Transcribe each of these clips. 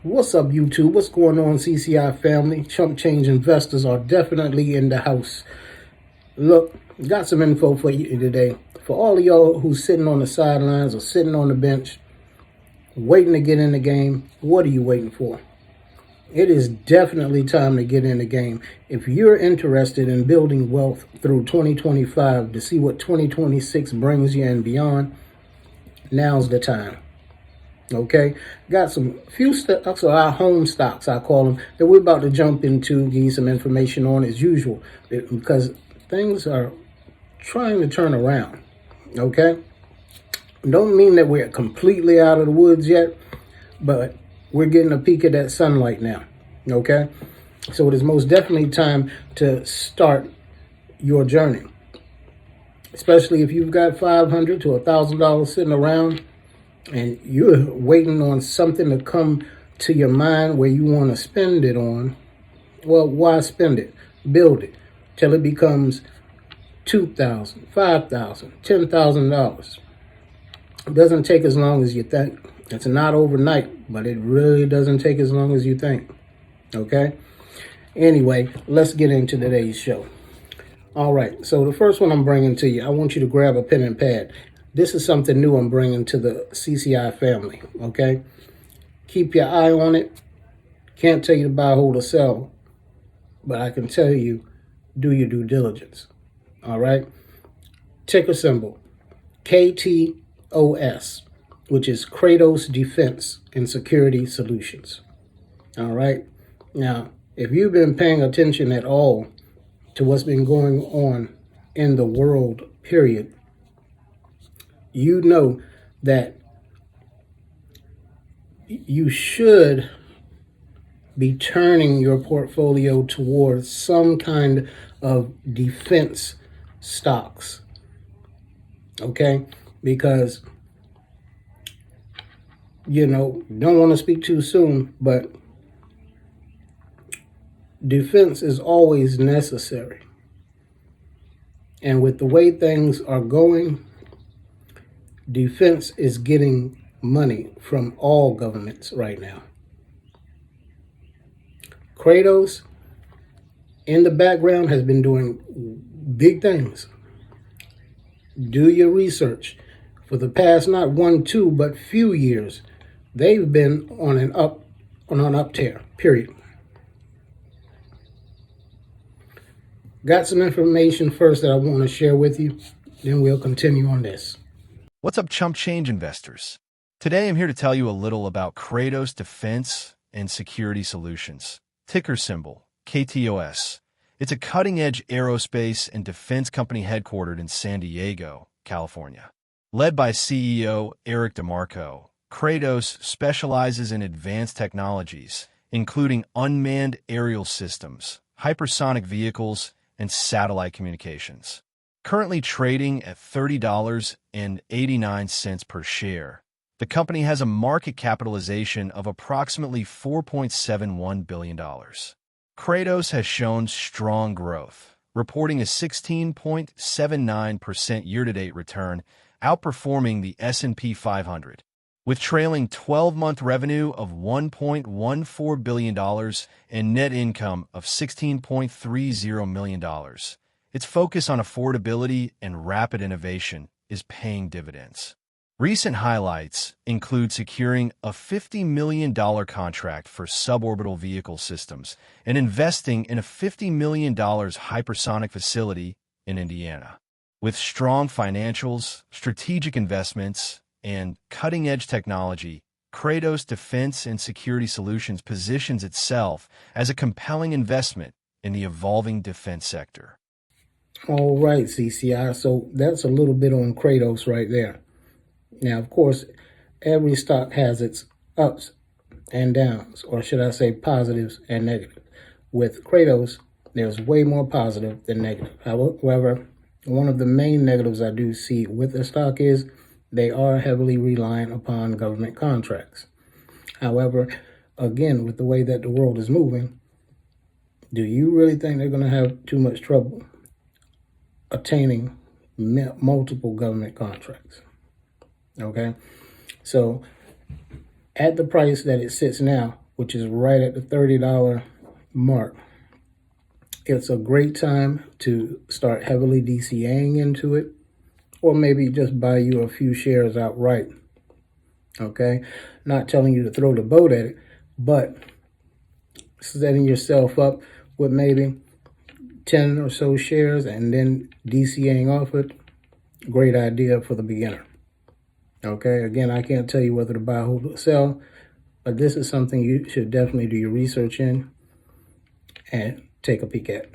What's up, YouTube? What's going on, CCI family? Chump change investors are definitely in the house. Look, got some info for you today. For all of y'all who's sitting on the sidelines or sitting on the bench, waiting to get in the game, what are you waiting for? It is definitely time to get in the game. If you're interested in building wealth through 2025 to see what 2026 brings you and beyond, now's the time. Okay, got some few stocks, or our home stocks, I call them, that we're about to jump into, give you some information on as usual, because things are trying to turn around. Okay, don't mean that we're completely out of the woods yet, but we're getting a peek of that sunlight now. Okay, so it is most definitely time to start your journey, especially if you've got $500 to $1,000 sitting around and you're waiting on something to come to your mind where you want to spend it on. Well, why spend it? Build it till it becomes $2,000, $5,000, $10,000. It doesn't take as long as you think. It's not overnight, but it really doesn't take as long as you think. Okay? Anyway, let's get into today's show. All right, so the first one I'm bringing to you, I want you to grab a pen and pad. This is something new I'm bringing to the CCI family, okay? Keep your eye on it. Can't tell you to buy, hold, or sell, but I can tell you, do your due diligence, all right? Ticker symbol, KTOS, which is Kratos Defense and Security Solutions, all right? Now, if you've been paying attention at all to what's been going on in the world, period, you know that you should be turning your portfolio towards some kind of defense stocks, okay? Because, don't want to speak too soon, but defense is always necessary. And with the way things are going, defense is getting money from all governments right now. Kratos, in the background, has been doing big things. Do your research. For the past, not 1, 2, but few years, they've been on an up tear, period. Got some information first that I want to share with you, then we'll continue on this. What's up, chump change investors? Today I'm here to tell you a little about Kratos Defense and Security Solutions, ticker symbol KTOS. It's a cutting-edge aerospace and defense company headquartered in San Diego, California. Led by CEO Eric DeMarco, Kratos specializes in advanced technologies, including unmanned aerial systems, hypersonic vehicles, and satellite communications. Currently trading at $30.89 per share, the company has a market capitalization of approximately $4.71 billion. Kratos has shown strong growth, reporting a 16.79% year-to-date return, outperforming the S&P 500. With trailing 12-month revenue of $1.14 billion and net income of $16.30 million, its focus on affordability and rapid innovation is paying dividends. Recent highlights include securing a $50 million contract for suborbital vehicle systems and investing in a $50 million hypersonic facility in Indiana. With strong financials, strategic investments, and cutting-edge technology, Kratos Defense and Security Solutions positions itself as a compelling investment in the evolving defense sector. All right, CCI. So that's a little bit on Kratos right there. Now, of course, every stock has its ups and downs, or should I say positives and negatives. With Kratos, there's way more positive than negative. However, one of the main negatives I do see with the stock is they are heavily reliant upon government contracts. However, again, with the way that the world is moving, do you really think they're going to have too much trouble attaining multiple government contracts? Okay, so at the price that it sits now, which is right at the $30 mark. It's a great time to start heavily DCAing into it, or maybe just buy you a few shares outright. Okay? Not telling you to throw the boat at it, but setting yourself up with maybe 10 or so shares and then DCAing off it. Great idea for the beginner. Okay? Again, I can't tell you whether to buy, hold, or sell, but this is something you should definitely do your research in and take a peek at.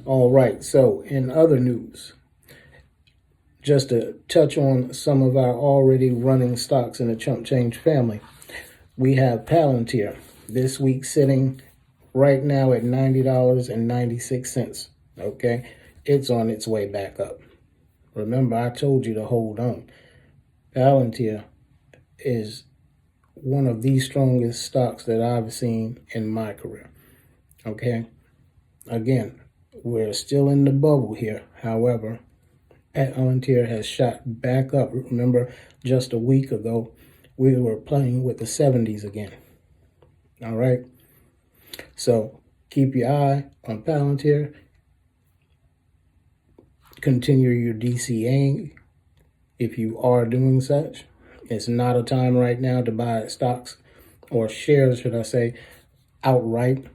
All right, so in other news, just to touch on some of our already running stocks in the chump change family, we have Palantir this week sitting right now at $90.96. Okay, it's on its way back up. Remember, I told you to hold on. Palantir is one of the strongest stocks that I've seen in my career. Okay, again, we're still in the bubble here. However, Palantir has shot back up. Remember, just a week ago, we were playing with the 70s again. All right. So keep your eye on Palantir. Continue your DCAing if you are doing such. It's not a time right now to buy stocks or shares, should I say, outright.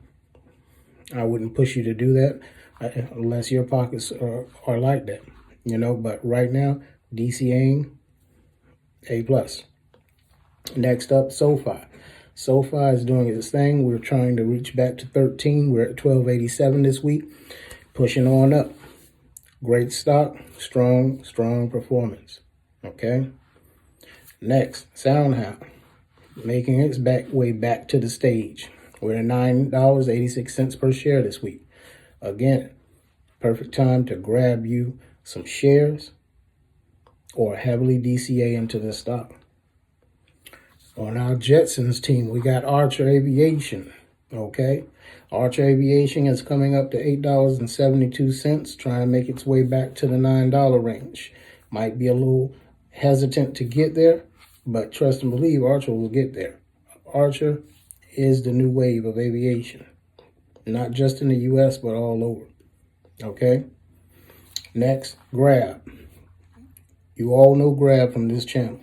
I wouldn't push you to do that unless your pockets are like that, but right now, DCAing, A+. Next up, SoFi. SoFi is doing its thing. We're trying to reach back to 13. We're at 1287 this week, pushing on up. Great stock, strong performance. Okay. Next, SoundHound, making its way back to the stage. We're at $9.86 per share this week. Again, perfect time to grab you some shares or heavily DCA into the stock. On our Jetsons team, we got Archer Aviation. Okay, Archer Aviation is coming up to $8.72, trying to make its way back to the $9 range. Might be a little hesitant to get there, but trust and believe, Archer will get there. Archer is the new wave of aviation, not just in the U.S., but all over. Okay? Next, Grab. You all know Grab from this channel.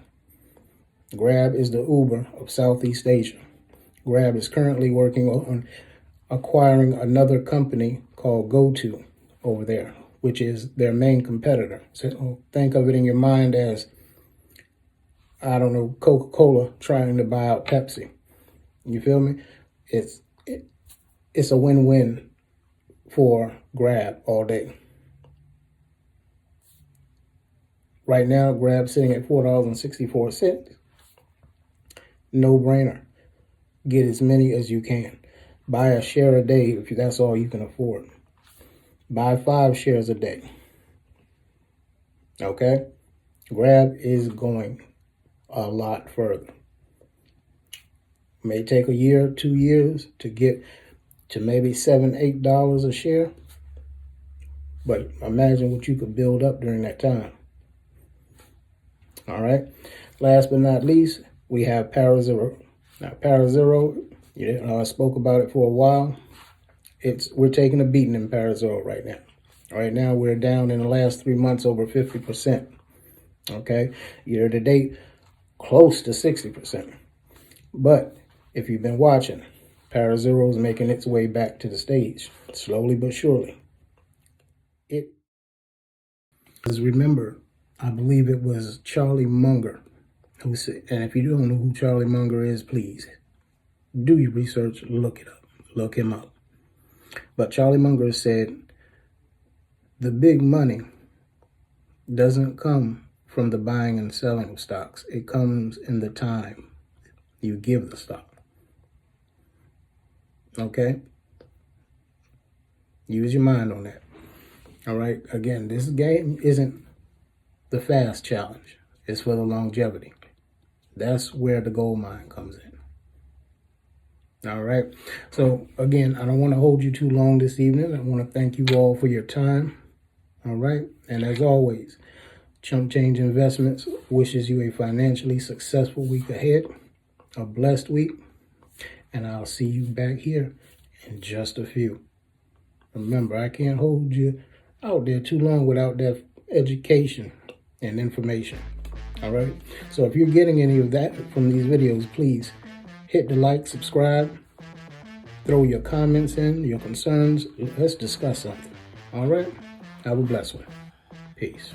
Grab is the Uber of Southeast Asia. Grab is currently working on acquiring another company called GoTo over there, which is their main competitor. So think of it in your mind as, I don't know, Coca-Cola trying to buy out Pepsi. You feel me? It's a win-win for Grab all day. Right now, Grab sitting at $4.64. No brainer. Get as many as you can. Buy a share a day if that's all you can afford. Buy 5 shares a day. Okay? Grab is going a lot further. May take a year, 2 years to get to maybe $7, $8 a share. But imagine what you could build up during that time. All right. Last but not least, we have ParaZero. Now, ParaZero, I spoke about it for a while. We're taking a beating in ParaZero right now. Right now, we're down in the last 3 months over 50%. Okay. Year to date, close to 60%. But if you've been watching, ParaZero is making its way back to the stage, slowly but surely. Remember, I believe it was Charlie Munger who said, and if you don't know who Charlie Munger is, please do your research, look it up, look him up. But Charlie Munger said, the big money doesn't come from the buying and selling of stocks. It comes in the time you give the stock. Okay? Use your mind on that. All right? Again, this game isn't the fast challenge. It's for the longevity. That's where the gold mine comes in. All right? So, again, I don't want to hold you too long this evening. I want to thank you all for your time. All right? And as always, Chump Change Investments wishes you a financially successful week ahead, a blessed week, and I'll see you back here in just a few. Remember, I can't hold you out there too long without that education and information. All right? So if you're getting any of that from these videos, please hit the like, subscribe, throw your comments in, your concerns. Let's discuss something. All right? Have a blessed one. Peace.